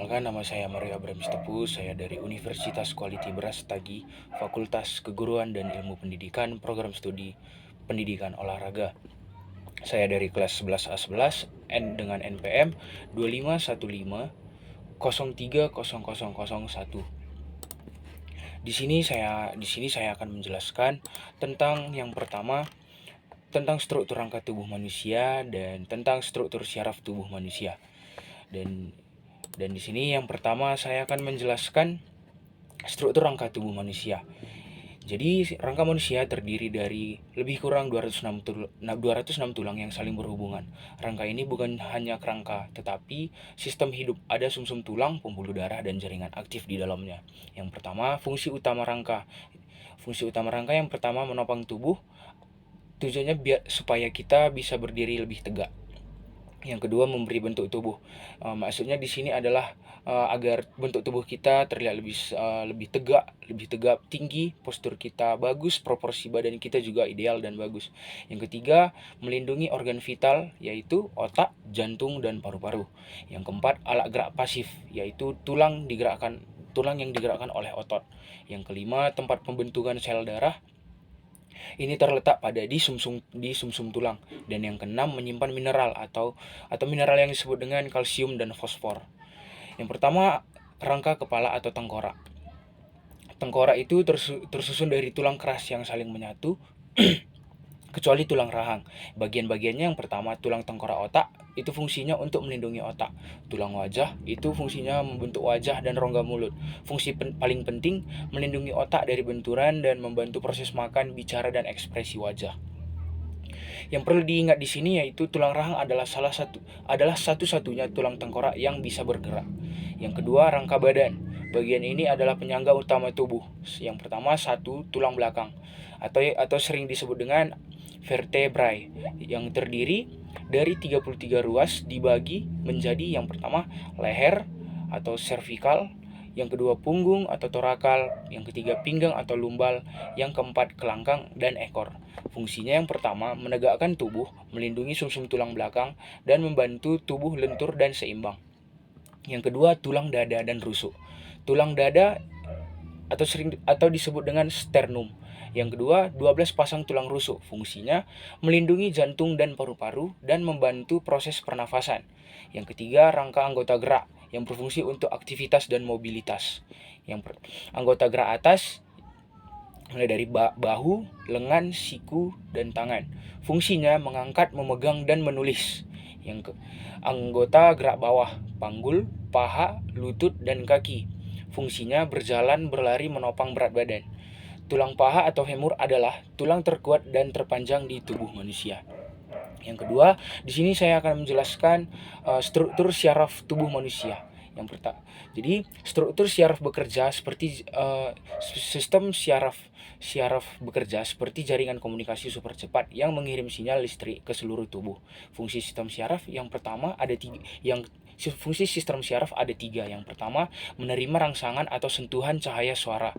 Perkenalkan, nama saya Mario Abraham Tepu. Saya dari Universitas Quality Brastagi, Fakultas Keguruan dan Ilmu Pendidikan, Program Studi Pendidikan Olahraga. Saya dari kelas 11A11 dengan NPM 2515030001. Di sini saya akan menjelaskan tentang yang pertama, tentang struktur rangka tubuh manusia dan tentang struktur syaraf tubuh manusia. Dan di sini yang pertama saya akan menjelaskan struktur rangka tubuh manusia. Jadi rangka manusia terdiri dari lebih kurang 206 tulang yang saling berhubungan. Rangka ini bukan hanya kerangka, tetapi sistem hidup. Ada sumsum tulang, pembuluh darah, dan jaringan aktif di dalamnya. Yang pertama, fungsi utama rangka. Fungsi utama rangka yang pertama menopang tubuh. Tujuannya supaya kita bisa berdiri lebih tegak. Yang kedua, memberi bentuk tubuh. Maksudnya di sini adalah agar bentuk tubuh kita terlihat lebih tegak, tinggi, postur kita bagus, proporsi badan kita juga ideal dan bagus. Yang ketiga, melindungi organ vital yaitu otak, jantung, dan paru-paru. Yang keempat, alat gerak pasif yaitu tulang yang digerakkan oleh otot. Yang kelima, tempat pembentukan sel darah. Ini terletak di sumsum tulang. Dan yang keenam, menyimpan mineral atau mineral yang disebut dengan kalsium dan fosfor. Yang pertama, rangka kepala atau tengkorak. Tengkorak itu tersusun dari tulang keras yang saling menyatu kecuali tulang rahang. Bagian-bagiannya yang pertama, tulang tengkorak otak itu fungsinya untuk melindungi otak. Tulang wajah itu fungsinya membentuk wajah dan rongga mulut. Fungsi paling penting melindungi otak dari benturan dan membantu proses makan, bicara, dan ekspresi wajah. Yang perlu diingat di sini yaitu tulang rahang adalah satu-satunya tulang tengkorak yang bisa bergerak. Yang kedua, rangka badan. Bagian ini adalah penyangga utama tubuh. Yang pertama, tulang belakang atau sering disebut dengan vertebrae, yang terdiri dari 33 ruas dibagi menjadi yang pertama leher atau cervical, yang kedua punggung atau torakal, yang ketiga pinggang atau lumbal, yang keempat kelangkang dan ekor. Fungsinya yang pertama, menegakkan tubuh, melindungi sumsum tulang belakang, dan membantu tubuh lentur dan seimbang. Yang kedua, tulang dada dan rusuk. Tulang dada atau disebut dengan sternum. Yang kedua, 12 pasang tulang rusuk. Fungsinya melindungi jantung dan paru-paru dan membantu proses pernafasan. Yang ketiga, rangka anggota gerak yang berfungsi untuk aktivitas dan mobilitas. Anggota gerak atas mulai dari bahu, lengan, siku, dan tangan. Fungsinya mengangkat, memegang, dan menulis. Anggota gerak bawah, panggul, paha, lutut, dan kaki. Fungsinya berjalan, berlari, menopang berat badan. Tulang paha atau femur adalah tulang terkuat dan terpanjang di tubuh manusia. Yang kedua, di sini saya akan menjelaskan struktur syaraf tubuh manusia. Yang pertama, jadi struktur syaraf bekerja seperti sistem syaraf bekerja seperti jaringan komunikasi super cepat yang mengirim sinyal listrik ke seluruh tubuh. Fungsi sistem syaraf yang pertama ada tiga. Fungsi sistem syaraf ada tiga. Yang pertama, menerima rangsangan atau sentuhan cahaya suara.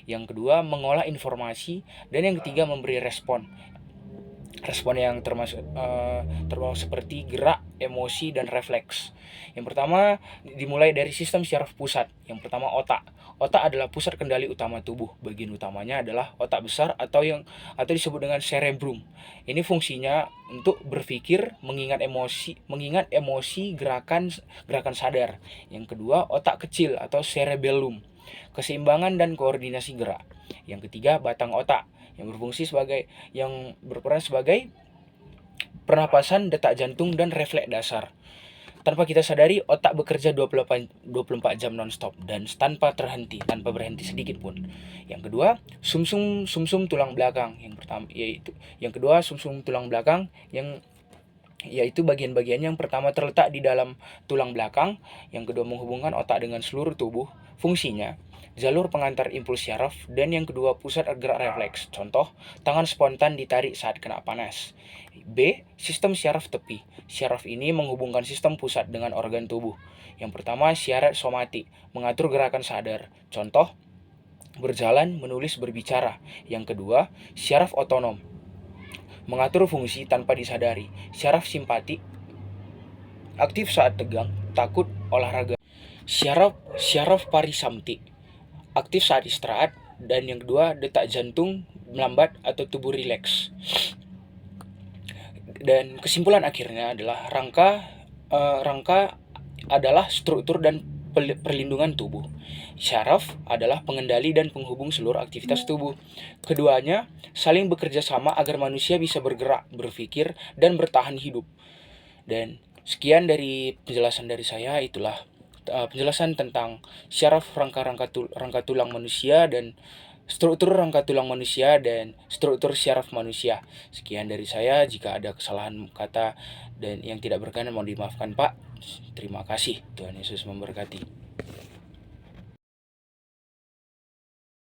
Yang kedua, mengolah informasi. Dan yang ketiga, memberi respon. Respon yang termasuk seperti gerak, emosi, dan refleks. Yang pertama, dimulai dari sistem syaraf pusat. Yang pertama, otak. Otak adalah pusat kendali utama tubuh. Bagian utamanya adalah otak besar atau disebut dengan cerebrum. Ini fungsinya untuk berpikir, mengingat emosi, gerakan sadar. Yang kedua, otak kecil atau cerebellum, keseimbangan dan koordinasi gerak. Yang ketiga, batang otak yang berperan sebagai pernapasan, detak jantung, dan refleks dasar. Tanpa kita sadari, otak bekerja 24 jam non-stop dan tanpa berhenti sedikit pun. Yang kedua, sumsum tulang belakang. Yang kedua, sumsum tulang belakang yaitu bagian-bagian yang pertama terletak di dalam tulang belakang, yang kedua menghubungkan otak dengan seluruh tubuh. Fungsinya jalur pengantar impuls syaraf, dan yang kedua pusat gerak refleks. Contoh, tangan spontan ditarik saat kena panas. B. Sistem syaraf tepi. Syaraf ini menghubungkan sistem pusat dengan organ tubuh. Yang pertama, syaraf somatik, mengatur gerakan sadar. Contoh, berjalan, menulis, berbicara. Yang kedua, syaraf otonom, mengatur fungsi tanpa disadari. Syaraf simpatik, aktif saat tegang, takut, olahraga. Syaraf syaraf parisamti, aktif saat istirahat, dan yang kedua detak jantung melambat atau tubuh rileks. Dan kesimpulan akhirnya adalah rangka adalah struktur dan perlindungan tubuh. Syaraf adalah pengendali dan penghubung seluruh aktivitas tubuh. Keduanya saling bekerja sama agar manusia bisa bergerak, berpikir, dan bertahan hidup. Dan sekian dari penjelasan dari saya, itulah penjelasan tentang syaraf rangka tulang manusia dan struktur rangka tulang manusia dan struktur syaraf manusia. Sekian dari saya, jika ada kesalahan kata dan yang tidak berkenan mohon dimaafkan Pak. Terima kasih. Tuhan Yesus memberkati.